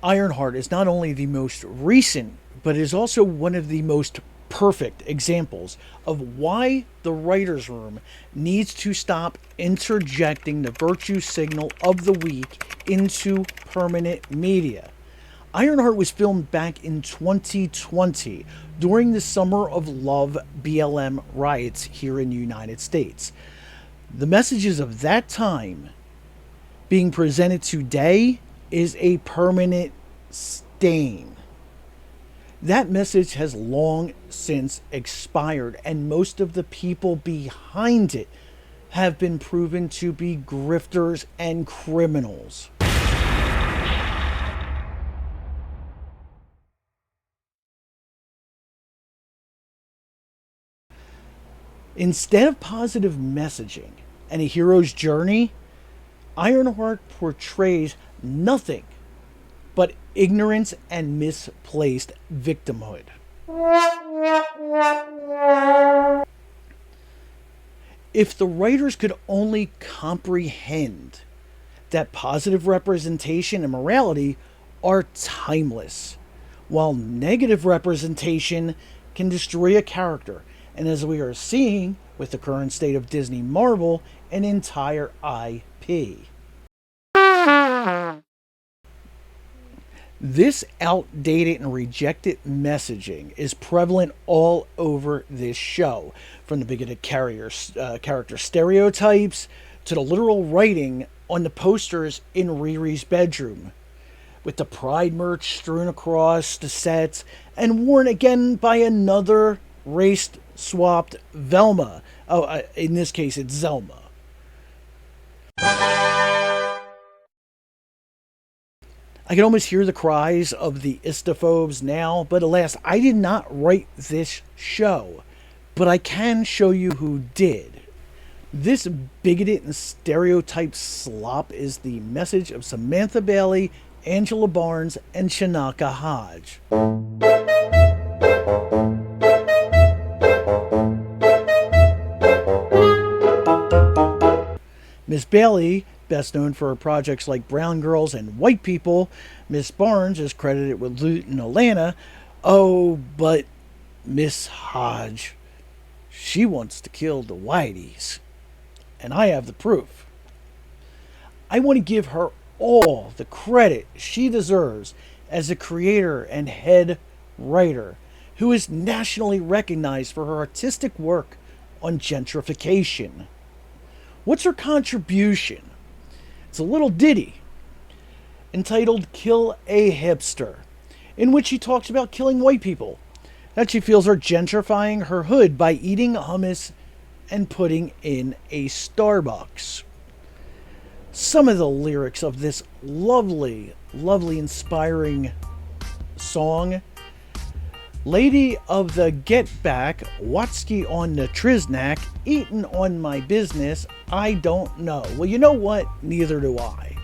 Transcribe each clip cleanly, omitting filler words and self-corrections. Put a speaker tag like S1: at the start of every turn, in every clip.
S1: Ironheart is not only the most recent, but is also one of the most perfect examples of why the writer's room needs to stop interjecting the virtue signal of the week into permanent media. Ironheart was filmed back in 2020 during the Summer of Love BLM riots here in the United States. The messages of that time being presented today is a permanent stain. That message has long since expired, and most of the people behind it have been proven to be grifters and criminals. Instead of positive messaging and a hero's journey, Ironheart portrays nothing but ignorance and misplaced victimhood. If the writers could only comprehend that positive representation and morality are timeless, while negative representation can destroy a character, and as we are seeing with the current state of Disney Marvel, an entire IP. This outdated and rejected messaging is prevalent all over this show, from the bigoted character stereotypes to the literal writing on the posters in Riri's bedroom, with the Pride merch strewn across the sets and worn again by another race-swapped Velma. Oh, in this case, it's Zelma. I can almost hear the cries of the istophobes now, but alas, I did not write this show. But I can show you who did. This bigoted and stereotyped slop is the message of Samantha Bailey, Angela Barnes, and Shanaka Hodge. Miss Bailey, best known for her projects like Brown Girls and White People. Miss Barnes is credited with Loot in Atlanta. Oh, but Miss Hodge, she wants to kill the Whiteys. And I have the proof. I want to give her all the credit she deserves as a creator and head writer who is nationally recognized for her artistic work on gentrification. What's her contribution? It's a little ditty entitled Kill a Hipster, in which she talks about killing white people that she feels are gentrifying her hood by eating hummus and putting in a Starbucks. Some of the lyrics of this lovely, inspiring song: Lady of the Get Back, Watsky on the Triznak, eating on my business, I don't know. Well, you know what? Neither do I.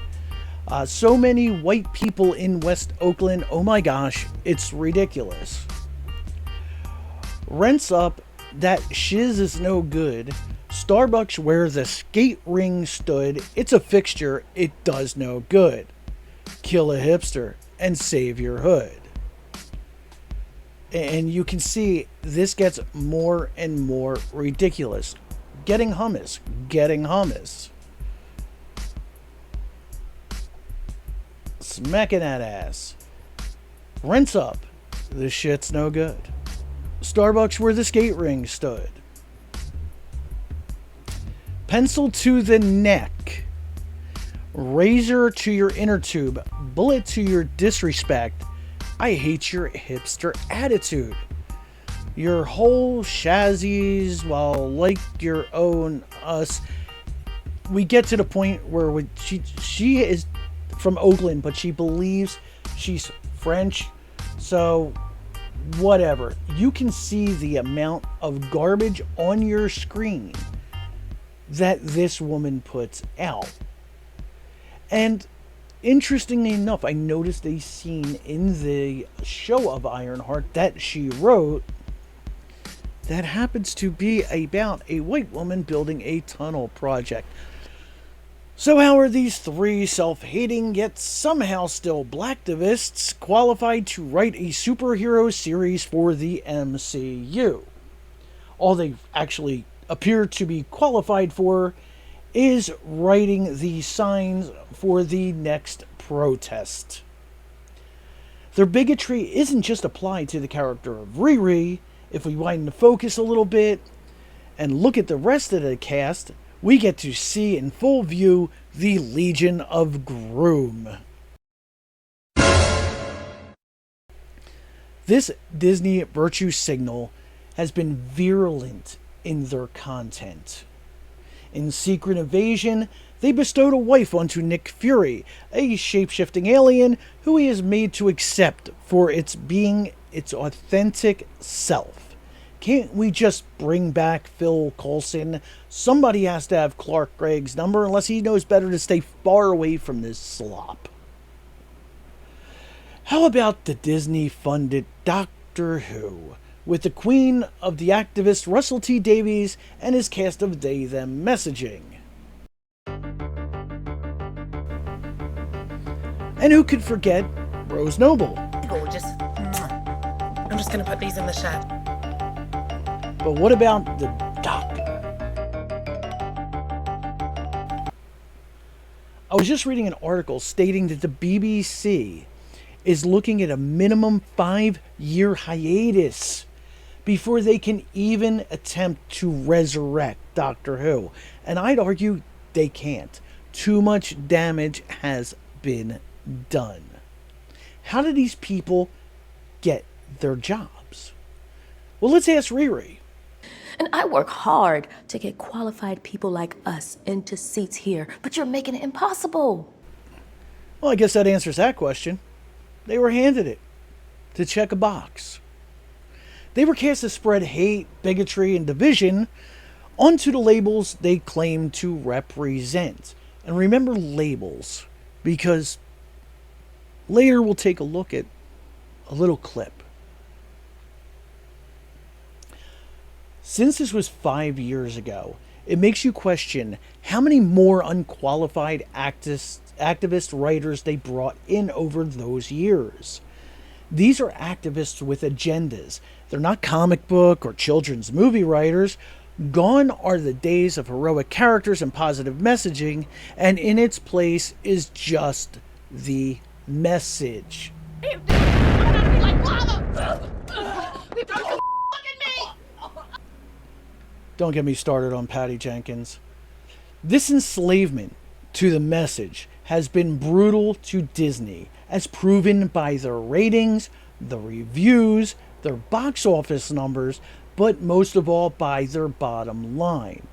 S1: So many white people in West Oakland, oh my gosh, it's ridiculous. Rents up, that shiz is no good. Starbucks where the skate ring stood, it's a fixture, it does no good. Kill a hipster and save your hood. And you can see this gets more and more ridiculous. Getting hummus. Smacking that ass. Rents up. This shit's no good. Starbucks where the skate ring stood. Pencil to the neck. Razor to your inner tube. Bullet to your disrespect. I hate your hipster attitude. Your whole chassis, while like your own us. We get to the point where she is from Oakland, but she believes she's French. So, whatever. You can see the amount of garbage on your screen that this woman puts out. And interestingly enough, I noticed a scene in the show of Ironheart that she wrote that happens to be about a white woman building a tunnel project. So how are these three self-hating yet somehow still blacktivists qualified to write a superhero series for the MCU? All they actually appear to be qualified for is writing the signs for the next protest. Their bigotry isn't just applied to the character of Riri. If we widen the focus a little bit and look at the rest of the cast, we get to see in full view the Legion of Groom. This Disney virtue signal has been virulent in their content. In Secret Invasion, they bestowed a wife onto Nick Fury, a shape-shifting alien who he is made to accept for its being its authentic self. Can't we just bring back Phil Coulson? Somebody has to have Clark Gregg's number unless he knows better to stay far away from this slop. How about the Disney-funded Doctor Who, with the queen of the activist Russell T Davies and his cast of they-them messaging? And who could forget Rose Noble?
S2: Gorgeous. I'm just gonna put these in the shot.
S1: But what about the Doctor? I was just reading an article stating that the BBC is looking at a minimum 5-year hiatus before they can even attempt to resurrect Doctor Who. And I'd argue they can't. Too much damage has been done. How do these people get their jobs? Well, let's ask Riri.
S3: And I work hard to get qualified people like us into seats here, but you're making it impossible.
S1: Well, I guess that answers that question. They were handed it to check a box. They were cast to spread hate, bigotry, and division onto the labels they claim to represent. And remember labels, because later we'll take a look at a little clip. Since this was 5 years ago, it makes you question how many more unqualified activist writers they brought in over those years. These are activists with agendas. They're not comic book or children's movie writers. Gone are the days of heroic characters and positive messaging, and in its place is just the message. Don't get me started on Patty Jenkins. This enslavement to the message has been brutal to Disney, as proven by their ratings, the reviews, their box office numbers, but most of all by their bottom line.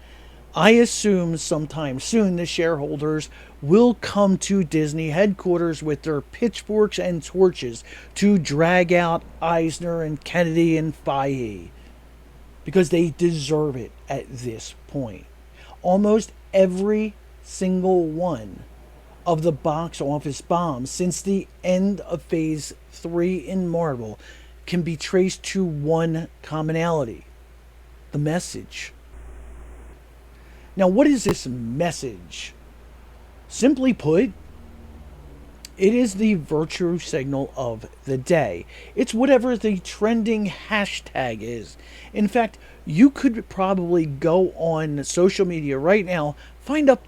S1: I assume sometime soon the shareholders will come to Disney headquarters with their pitchforks and torches to drag out Eisner and Kennedy and Feige, because they deserve it at this point. Almost every single one of the box office bombs since the end of Phase 3 in Marvel can be traced to one commonality: the message. Now, what is this message? Simply put, it is the virtue signal of the day. It's whatever the trending hashtag is. In fact, you could probably go on social media right now, find the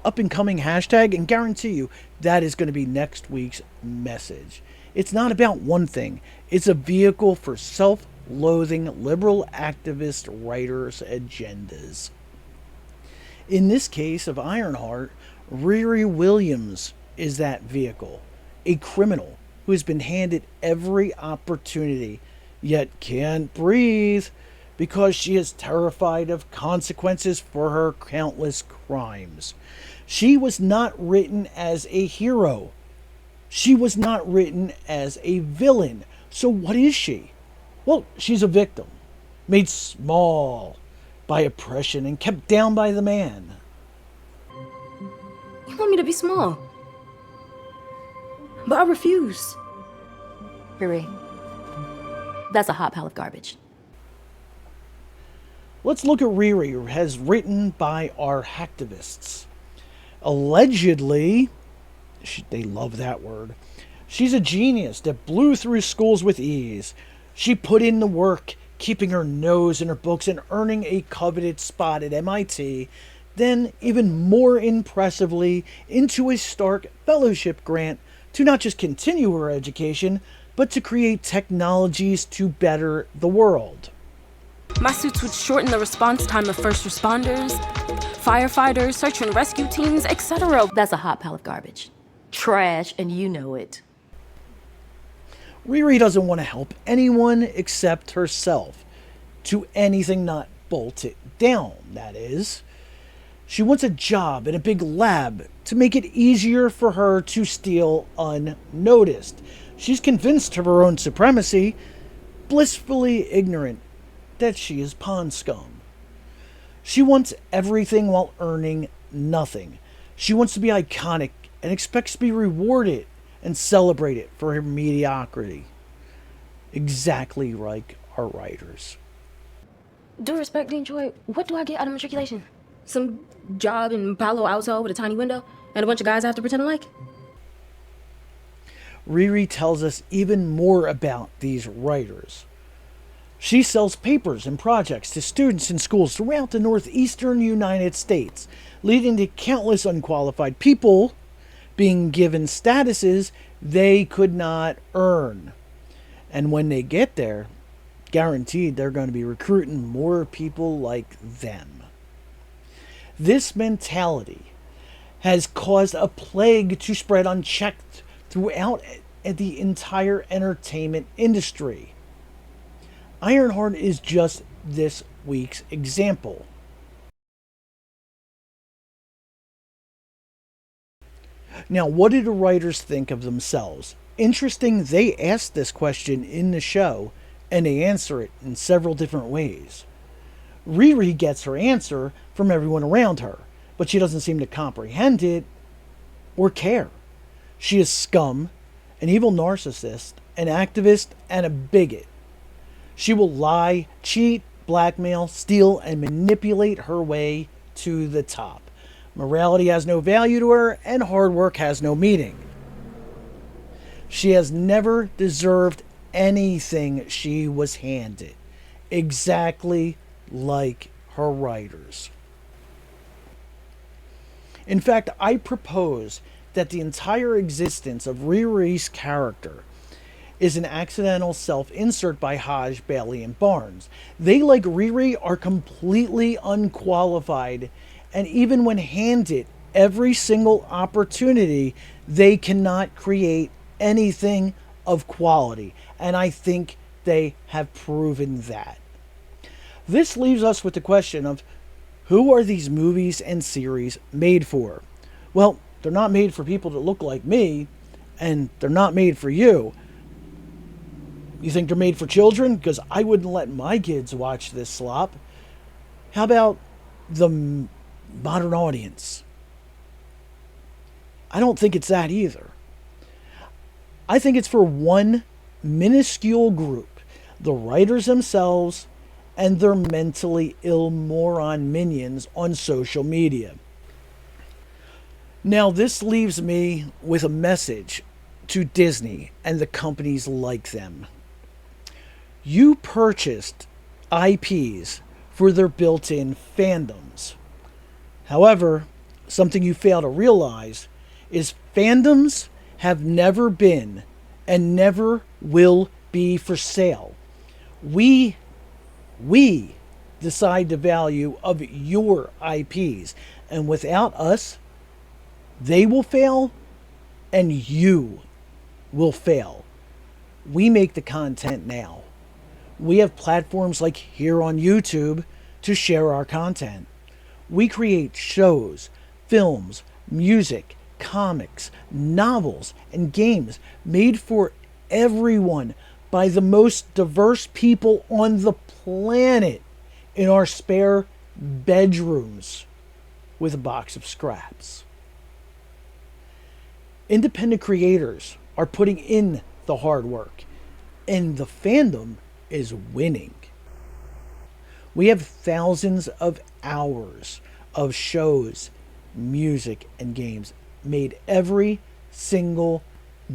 S1: up-and-coming hashtag, and guarantee you that is going to be next week's message. It's not about one thing. It's a vehicle for self-loathing liberal activist writers' agendas. In this case of Ironheart, Riri Williams is that vehicle. A criminal who has been handed every opportunity, yet can't breathe because she is terrified of consequences for her countless crimes. She was not written as a hero. She was not written as a villain. So what is she? Well, she's a victim, made small by oppression and kept down by the man.
S3: You want me to be small? But I refuse. Riri, that's a hot pile of garbage.
S1: Let's look at Riri, as written by our hacktivists. Allegedly, they love that word, she's a genius that blew through schools with ease. She put in the work, keeping her nose in her books and earning a coveted spot at MIT, then, even more impressively, into a Stark Fellowship grant to not just continue her education, but to create technologies to better the world.
S4: My suits would shorten the response time of first responders, firefighters, search and rescue teams, etc.
S3: That's a hot pile of garbage. Trash, and you know it.
S1: Riri doesn't want to help anyone except herself. To anything not bolted down, that is. She wants a job in a big lab to make it easier for her to steal unnoticed. She's convinced of her own supremacy, blissfully ignorant that she is pond scum. She wants everything while earning nothing. She wants to be iconic and expects to be rewarded and celebrated for her mediocrity. Exactly like our writers.
S4: Due respect, Dean Troy, what do I get out of matriculation? Some job in Palo Alto with a tiny window and a bunch of guys I have to pretend to like?
S1: Riri tells us even more about these writers. She sells papers and projects to students in schools throughout the northeastern United States, leading to countless unqualified people being given statuses they could not earn. And when they get there, guaranteed they're going to be recruiting more people like them. This mentality has caused a plague to spread unchecked throughout the entire entertainment industry. Ironheart is just this week's example. Now, what do the writers think of themselves? Interesting, they asked this question in the show, and they answer it in several different ways. Riri gets her answer from everyone around her, but she doesn't seem to comprehend it or care. She is scum, an evil narcissist, an activist, and a bigot. She will lie, cheat, blackmail, steal, and manipulate her way to the top. Morality has no value to her, and hard work has no meaning. She has never deserved anything she was handed. Exactly like her writers. In fact, I propose that the entire existence of Riri's character is an accidental self-insert by Hodge, Bailey, and Barnes. They, like Riri, are completely unqualified, and even when handed every single opportunity, they cannot create anything of quality. And I think they have proven that. This leaves us with the question of, who are these movies and series made for? Well, they're not made for people that look like me, and they're not made for you. You think they're made for children? Because I wouldn't let my kids watch this slop. How about the modern audience? I don't think it's that either. I think it's for one minuscule group, the writers themselves and their mentally ill moron minions on social media. Now, this leaves me with a message to Disney and the companies like them. You purchased IPs for their built-in fandoms. However, something you fail to realize is fandoms have never been and never will be for sale. We decide the value of your IPs, and without us, they will fail and you will fail. We make the content now. We have platforms like here on YouTube to share our content. We create shows, films, music, comics, novels, and games made for everyone by the most diverse people on the planet in our spare bedrooms with a box of scraps. Independent creators are putting in the hard work, and the fandom is winning. We have thousands of hours of shows, music, and games made every single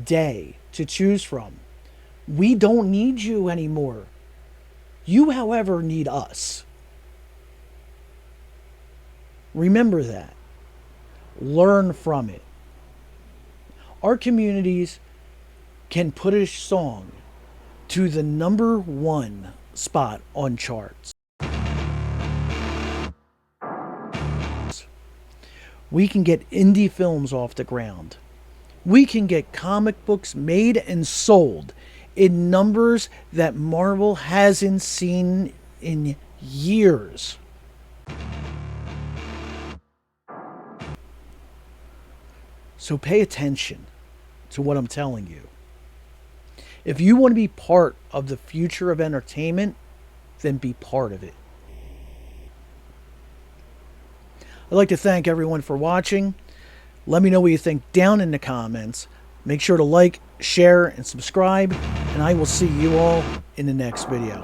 S1: day to choose from. We don't need you anymore. You, however, need us. Remember that. Learn from it. Our communities can put a song to the #1 spot on charts. We can get indie films off the ground. We can get comic books made and sold in numbers that Marvel hasn't seen in years. So pay attention to what I'm telling you. If you want to be part of the future of entertainment, then be part of it. I'd like to thank everyone for watching. Let me know what you think down in the comments. Make sure to like, share, and subscribe, and I will see you all in the next video.